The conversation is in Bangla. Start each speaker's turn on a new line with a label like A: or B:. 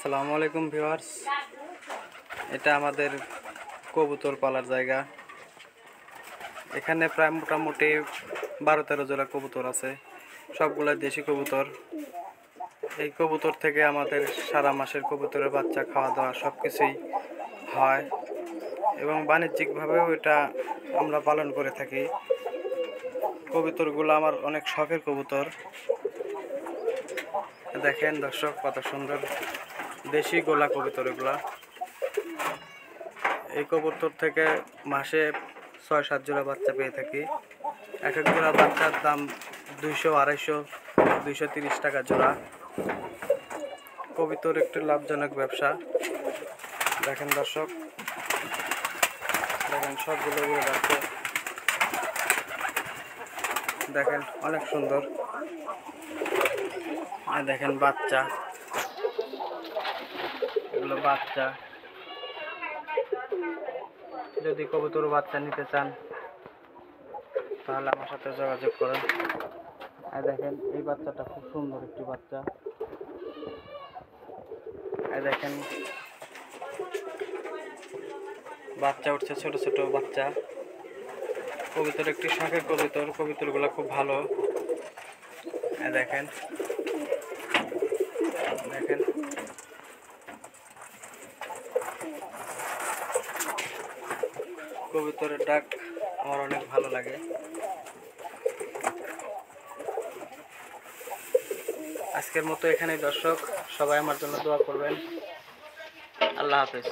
A: আসসালামু আলাইকুম ভিউয়ার্স, এটা আমাদের কবুতর পালার জায়গা। এখানে প্রায় মোটামুটি 12-13 জোড়া কবুতর আছে, সবগুলা দেশি কবুতর। এই কবুতর থেকে আমাদের সারা মাসের কবুতরের বাচ্চা, খাওয়া দাওয়া সব কিছুই হয় এবং বাণিজ্যিকভাবেও এটা আমরা পালন করে থাকি। কবুতরগুলো আমার অনেক শখের কবুতর। দেখেন দর্শক, কত সুন্দর দেশি গোলা কবুতর এগুলা। এই কবুতর থেকে মাসে 6-7 জোড়া বাচ্চা পেয়ে থাকি। এক এক জোড়া বাচ্চার দাম 200, 250, 230 টাকা জোড়া। কবুতর একটি লাভজনক ব্যবসা। দেখেন দর্শক, দেখেন সবগুলো উড়ে যাচ্ছে। দেখেন অনেক সুন্দর। দেখেন বাচ্চা, এগুলো বাচ্চা। যদি কবুতর বাচ্চা নিতে চান তাহলে আমার সাথে যোগাযোগ করেন। আর দেখেন এই বাচ্চাটা খুব সুন্দর একটি বাচ্চা। আর দেখেন বাচ্চা উঠছে, ছোট ছোট বাচ্চা। কবুতর একটি শখের কবুতর, কবুতরগুলো খুব ভালো। দেখেন দেখেন কবুতরের ডাক আমার অনেক ভালো লাগে। আজকের মতো এখানেই দর্শক, সবাই আমার জন্য দোয়া করবেন। আল্লাহ হাফেজ।